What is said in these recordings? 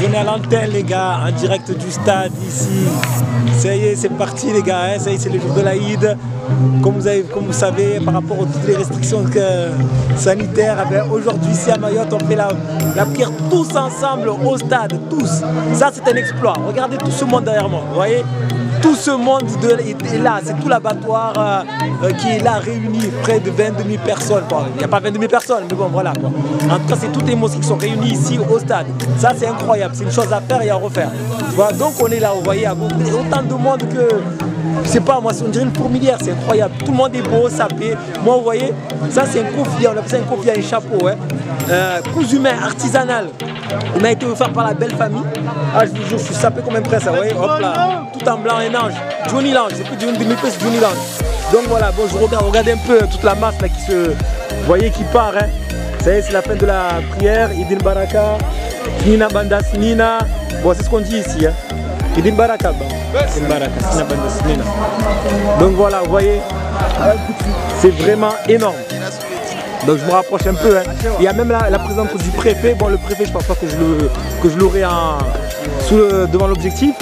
on est à l'antenne les gars, en direct du stade ici. Ça y est, c'est parti les gars, hein. Ça y est, c'est le jour de l'Aïd. Comme vous savez, par rapport à toutes les restrictions sanitaires, aujourd'hui ici à Mayotte, on fait la prière tous ensemble au stade, tous. Ça c'est un exploit. Regardez tout ce monde derrière moi, vous voyez? Tout ce monde est là, c'est tout l'abattoir qui est là réuni, près de 22 000 personnes. Bon, il n'y a pas 22 000 personnes, mais bon voilà quoi. En tout cas, c'est toutes les mosquées qui sont réunies ici au stade. Ça c'est incroyable, c'est une chose à faire et à refaire. Voilà, donc on est là, vous voyez, autant de monde que, je sais pas moi, on dirait une fourmilière, c'est incroyable. Tout le monde est beau, sapé. Moi vous voyez, ça c'est un kofia, on appelle ça un kofia, un chapeau. Hein. Cousu humain, artisanal. Il m'a été offert par la belle famille. Ah je vous jure, je suis sapé comme un prince, vous voyez, hop là, tout en blanc, un ange. Johnny Lange, c'est plus Johnny Lange, c'est Johnny Lange. Donc voilà, bon je regardez un peu toute la masse là qui se, vous voyez, qui part. Hein. Ça y est, c'est la fin de la prière, Idin Baraka, Nina Bandas Nina. Bon c'est ce qu'on dit ici. Hein. Idin Baraka, Idin Baraka, Nina Bandas Nina. Donc voilà, vous voyez, c'est vraiment énorme. Donc je me rapproche un peu. Hein. Il y a même la présence du préfet. Bon, le préfet, je pense pas que je l'aurai devant l'objectif.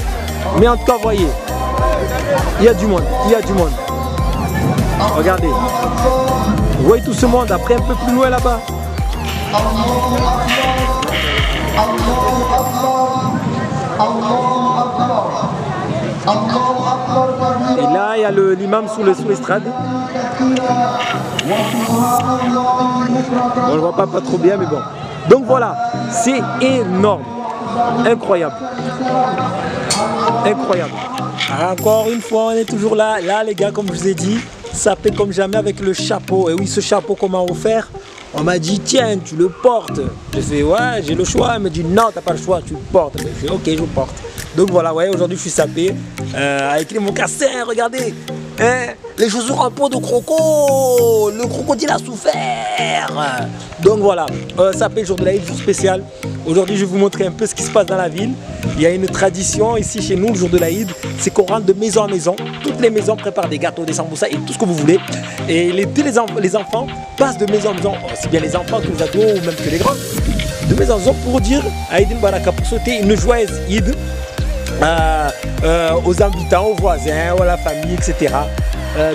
Mais en tout cas, vous voyez, il y a du monde. Il y a du monde. Regardez. Vous voyez tout ce monde. Après, un peu plus loin là-bas. Et là, il y a l'imam sous l'estrade. On ne le voit pas trop bien, mais bon. Donc voilà, c'est énorme. Incroyable. Incroyable. Encore une fois, on est toujours là. Là, les gars, comme je vous ai dit, ça fait comme jamais avec le chapeau. Et oui, ce chapeau qu'on m'a offert, on m'a dit, tiens, tu le portes. J'ai fait, ouais, j'ai le choix. Elle m'a dit, non, t'as pas le choix, tu le portes. J'ai fait, ok, je le porte. Donc voilà, ouais, aujourd'hui, je suis sapé. Avec les mocassins, regardez. Hein, les chaussures en peau de croco, le crocodile a souffert. Donc voilà, ça fait le jour de l'Aïd, jour spécial. Aujourd'hui, je vais vous montrer un peu ce qui se passe dans la ville. Il y a une tradition ici chez nous, le jour de l'Aïd, c'est qu'on rentre de maison en maison. Toutes les maisons préparent des gâteaux, des samboussas et tout ce que vous voulez. Et les enfants passent de maison en maison, aussi bien les enfants que les ados ou même que les grands, de maison en maison pour dire Aïd Baraka, pour souhaiter une joyeuse Eid aux habitants, aux voisins, à la famille, etc.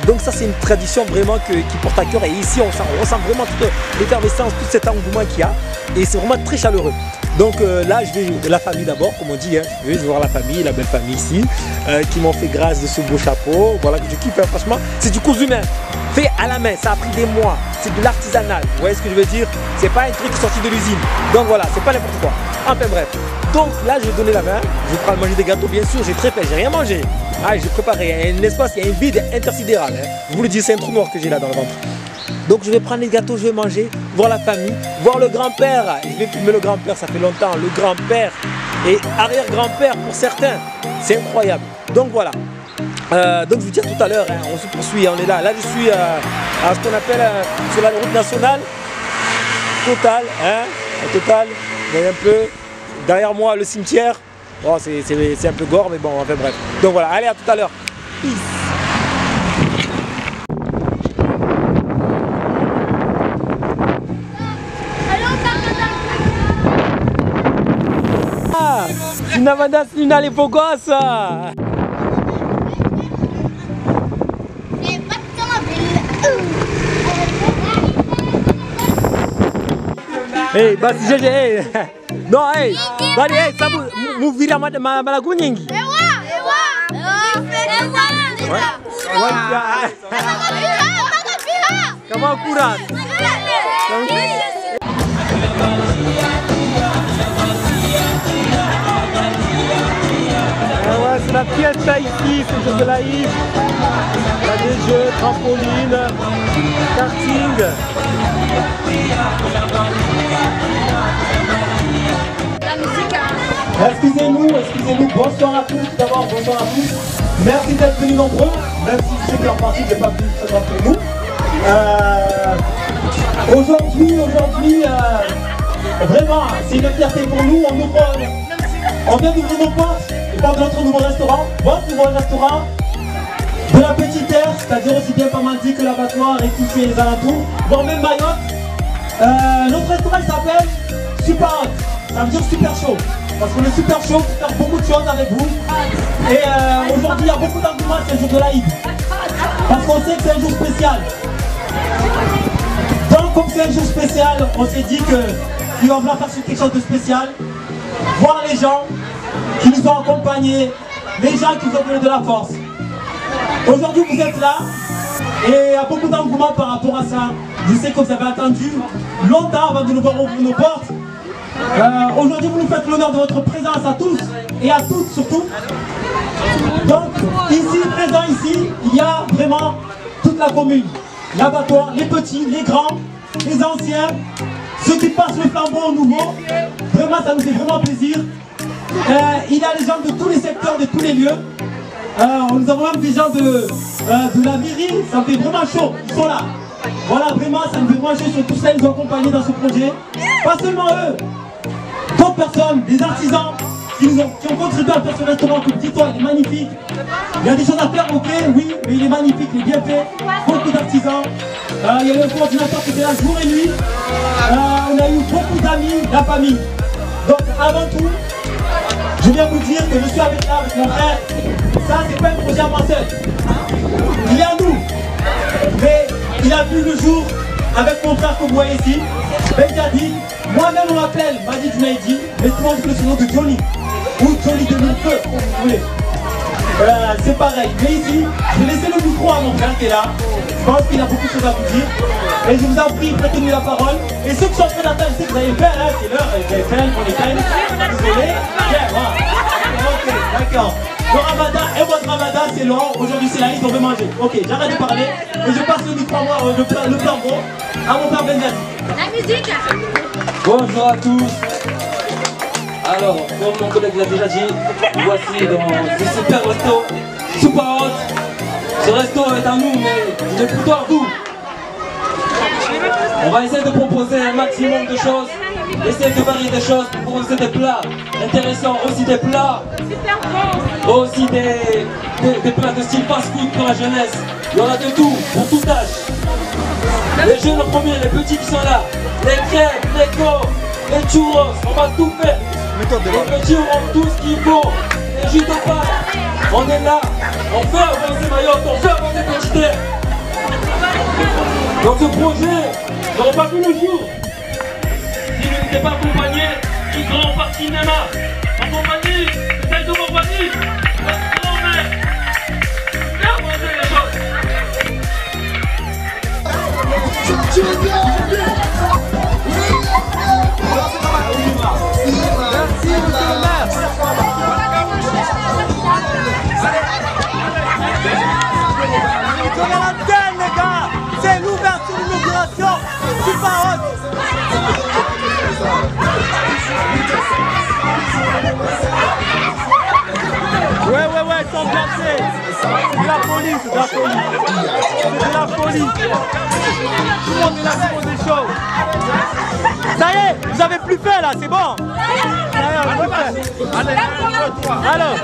Donc ça c'est une tradition vraiment qui porte à cœur, et ici on ressent vraiment toute l'effervescence, tout cet engouement qu'il y a, et c'est vraiment très chaleureux. Donc là je vais la famille d'abord, comme on dit, hein. Je vais voir la famille, la belle famille ici, qui m'ont fait grâce de ce beau chapeau, voilà, que je kiffe, hein, franchement. C'est du cousu humain, fait à la main, ça a pris des mois, c'est de l'artisanal, vous voyez ce que je veux dire? C'est pas un truc sorti de l'usine, donc voilà, c'est pas n'importe quoi. Enfin bref, donc là je vais donner la main, je vais prendre manger des gâteaux, bien sûr, j'ai très faim, j'ai rien mangé. Ah, j'ai préparé un espace, il y a un vide intersidéral, hein. Je vous le dis, c'est un trou noir que j'ai là dans le ventre. Donc je vais prendre les gâteaux, je vais manger, voir la famille, voir le grand-père. Je vais filmer le grand-père, ça fait longtemps, le grand-père et arrière-grand-père pour certains. C'est incroyable. Donc voilà. Donc je vous dis à tout à l'heure, hein, on se poursuit, on est là. Là je suis à ce qu'on appelle sur la route nationale. Total, hein, Total, vous voyez un peu. Derrière moi le cimetière. Oh, c'est un peu gore, mais bon, enfin bref. Donc voilà, allez, à tout à l'heure. Peace. Ah, Nina Bandas Nina les beaux gosses. Hey, basi jeje, hey. No, hey. Bali, hey, sabu muvira malagu nyingi. Kama kurat. C'est la fiesta ici, c'est le jour de l'Aïd. Il y a des jeux, trampoline, karting. Excusez-nous, bonsoir à tous, d'abord bonsoir à tous. Merci d'être venus nombreux, même si je sais qu'en partie je n'ai pas pu se rappeler nous. Aujourd'hui, vraiment, c'est une fierté pour nous, on vient d'ouvrir nos portes, et pas de notre nouveau restaurant, votre nouveau restaurant de la petite terre, c'est-à-dire aussi bien Pamandzi que l'abattoir et tous ces alentours, voire même Mayotte. Notre restaurant s'appelle Super Hot, ça veut dire super chaud. parce qu'on est super chaud pour faire beaucoup de choses avec vous. Et aujourd'hui, il y a beaucoup d'engouement, c'est le jour de l'Aïd. Parce qu'on sait que c'est un jour spécial. Donc, comme c'est un jour spécial, on s'est dit qu'il va falloir faire quelque chose de spécial. Voir les gens qui nous ont accompagnés, les gens qui nous ont donné de la force. Aujourd'hui, vous êtes là et il y a beaucoup d'engouement par rapport à ça. Je sais que vous avez attendu longtemps avant de nous voir ouvrir nos portes. Aujourd'hui, vous nous faites l'honneur de votre présence à tous et à toutes surtout. Donc, ici, présent ici, il y a vraiment toute la commune. L'abattoir, les petits, les grands, les anciens, ceux qui passent le flambeau aux nouveaux. Vraiment, ça nous fait vraiment plaisir. Il y a les gens de tous les secteurs, de tous les lieux. Nous avons même des gens de la mairie, ça me fait vraiment chaud, ils sont là. Voilà, vraiment, ça me fait vraiment chaud, ils sont tous là, ils nous ont accompagnés dans ce projet. Pas seulement eux, d'autres personnes, des artisans qui ont contribué à faire ce restaurant. Que dis-toi, il est magnifique. Il y a des choses à faire, ok, oui, mais il est magnifique, il est bien fait. Beaucoup d'artisans. Il y a le coordinateur qui était là jour et nuit. On a eu beaucoup d'amis, la famille. Donc avant tout, je viens vous dire que je suis avec mon frère. Ça, c'est pas un projet à moi seul. Il est à nous. Mais il a vu le jour avec mon frère que vous voyez ici. Benjadi. Moi-même, on m'appelle Madi Junaidi, mais tout le monde dit le surnom de Johnny. Ou Johnny de Montfeu, comme vous voulez. C'est pareil. Mais ici, je vais laisser le micro à mon frère qui est là. Je pense qu'il a beaucoup de choses à vous dire. Et je vous en prie, prêtez-lui la parole. Et ceux qui sont en train d'attendre, je sais que vous avez faim, hein, c'est l'heure, vous avez faim, on est faim. Désolé. Bien, voilà. Ok, d'accord. Le ramadan et votre ramadan, c'est long. Aujourd'hui, c'est la liste, on veut manger. Ok, j'arrête de parler. Et je passe le micro à moi, le flambeau, à mon frère Benjadi. La musique. Bonjour à tous. Alors, comme mon collègue l'a déjà dit, voici dans ce super resto, Super Hot. Ce resto est à nous, mais il est plutôt à vous. On va essayer de proposer un maximum de choses, essayer de varier des choses, pour proposer des plats intéressants, aussi des plats, aussi des plats de style fast-food pour la jeunesse. Il y en a de tout, pour tout âge. Les jeunes en premier, les petits qui sont là, les crêpes, les gaufres, les churros, on va tout faire. Les petits auront tout ce qu'il faut, les jus de pain, on est là, on fait avancer Mayotte, on fait avancer Petite Terre. Dans ce projet, n'auront pas vu le jour si vous n'étiez pas accompagné du grand parti cinéma, en compagnie de celle de compagnie, notre grand-mère. Fais avancer les choses. Merci, monsieur le maire. Donnez l'antenne, les gars. C'est l'ouverture de l'inauguration. Super Hot. Ouais, ils sont placés. C'est de la police, c'est de la police. C'est de la police. Tout le monde est là pour des choses. Ça y est, vous avez plus fait là, c'est bon. Ça y est, on a plus fait. Allez, alors.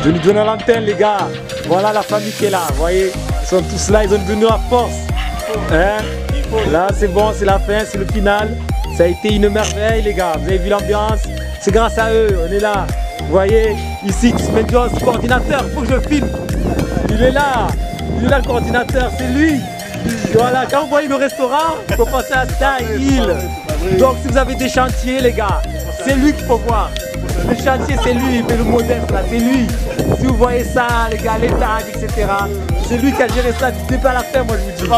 Je lui donne l'antenne, les gars. Voilà la famille qui est là, vous voyez. Ils sont tous là, ils ont donné la force. Hein? Là, c'est bon, c'est la fin, c'est le final. Ça a été une merveille, les gars. Vous avez vu l'ambiance? C'est grâce à eux, on est là. Vous voyez, ici, Tismendios, coordinateur, il faut que je filme. Il est là le coordinateur, c'est lui. Voilà, quand vous voyez le restaurant, il faut penser à Star Hill. Donc, si vous avez des chantiers, les gars, c'est lui qu'il faut voir. Le chantier, c'est lui, il fait le modeste là, c'est lui. Si vous voyez ça, les gars, les tags, etc. C'est lui qui a géré ça du début à la fin, moi je vous dis.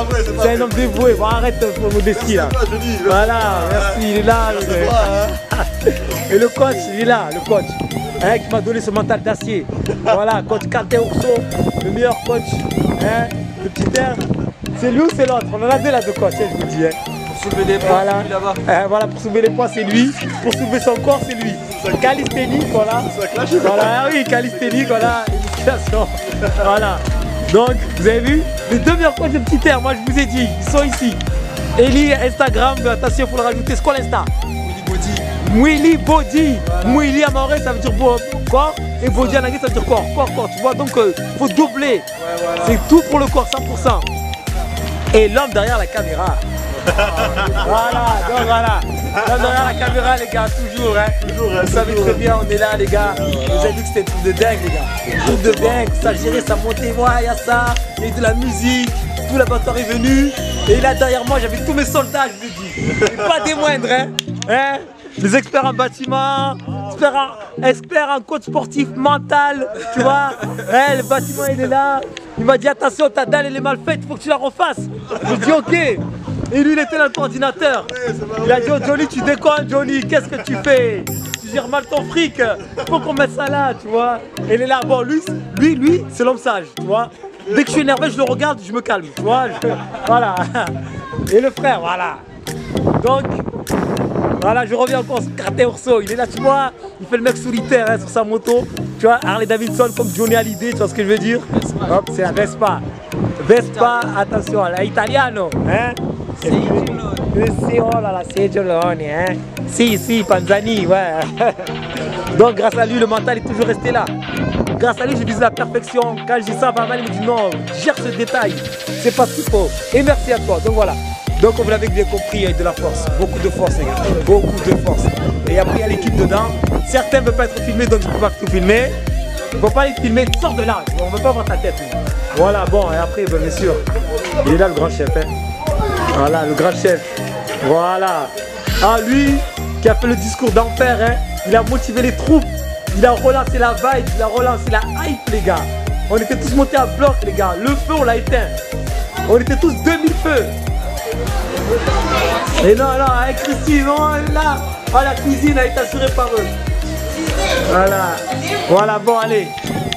C'est un homme dévoué, bon, arrête pour modestie là. Voilà, merci, il est là. Et le coach, il est là, le coach. Hein, qui m'a donné ce mental d'acier. Voilà, coach Kate Urso, le meilleur coach. Hein, le petit air. C'est lui ou c'est l'autre? On en a deux là de coach, hein, je vous dis. Hein. Pour soulever les poids, voilà. Voilà, pour soulever les poids, c'est lui. Pour soulever son corps, c'est lui. Calisthénique, voilà. Voilà, oui, calisthénique, voilà. Initiation. Voilà. Donc, vous avez vu, les deux meilleurs coachs de Petit Air, moi je vous ai dit, ils sont ici. Eli, Instagram, attention, il faut le rajouter. C'est quoi l'Insta? Mouili Body. Mouili à Maoré, ça veut dire corps. Et Body en anglais, ça veut dire corps. Corps, tu vois, donc il faut doubler. C'est tout pour le corps, 100%. Et l'homme derrière la caméra. Voilà, donc voilà. L'homme derrière la caméra, les gars, toujours. Hein. Vous savez très bien, on est là, les gars. Vous avez vu que c'était un truc de dingue, les gars. Un truc de dingue, ça gérait, ça montait, il y a ça, il y a eu de la musique, tout l'abattoir est venu. Et là, derrière moi, j'avais tous mes soldats, je vous dis. Et pas des moindres, hein. Les experts en bâtiment, experts en coach sportif mental, tu vois. Le bâtiment il est là. Il m'a dit attention, ta dalle elle est mal faite, il faut que tu la refasses. J'ai dit ok. Et lui il était dans le coordinateur. Il a dit oh Johnny, tu déconnes Johnny, qu'est-ce que tu fais? Tu gères mal ton fric, faut qu'on mette ça là, tu vois. Et il est là, bon lui c'est l'homme sage, tu vois. Dès que je suis énervé, je le regarde, je me calme, tu vois. Voilà. Et le frère, voilà. Donc, voilà, je reviens encore sur Carter Urso. Il est là, tu vois, il fait le mec solitaire hein, sur sa moto. Tu vois, Harley Davidson comme Johnny Hallyday, tu vois ce que je veux dire? Hop, c'est la Vespa. Vespa, attention, la Italiano. Hein? Si, oh là là, c'est Giolone, hein? Si, Panzani, ouais. Donc, grâce à lui, le mental est toujours resté là. Grâce à lui, je vise la perfection. Quand je dis ça va mal, il me dit non, gère ce détail. C'est pas ce qu'il faut. Et merci à toi. Donc voilà. Donc, vous l'avez bien compris, il y a de la force. Beaucoup de force, les gars. Beaucoup de force. Et après, il y a l'équipe dedans. Certains ne veulent pas être filmés, donc je ne peux pas tout filmer. Il ne faut pas les filmer, sors de là. On ne veut pas voir ta tête. Voilà, bon, et après, bien sûr, il est là, le grand chef. Hein. Voilà, le grand chef. Voilà. Ah, lui, qui a fait le discours d'enfer, hein, il a motivé les troupes. Il a relancé la vibe, il a relancé la hype, les gars. On était tous montés à bloc, les gars. Le feu, on l'a éteint. On était tous 2000 feux. Et non, avec Christine, on est là. Oh, la cuisine a été assurée par eux. Voilà, bon, allez.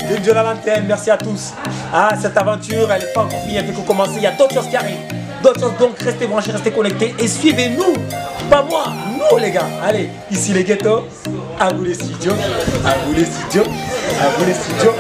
Vive Dieu la lanterne, merci à tous. Ah, cette aventure, elle n'est pas encore finie, elle fait que commencer. Il y a d'autres choses qui arrivent. D'autres choses, donc restez branchés, restez connectés et suivez-nous. Pas moi, nous les gars. Allez, ici les ghettos, à vous les studios, à vous les studios, à vous les studios.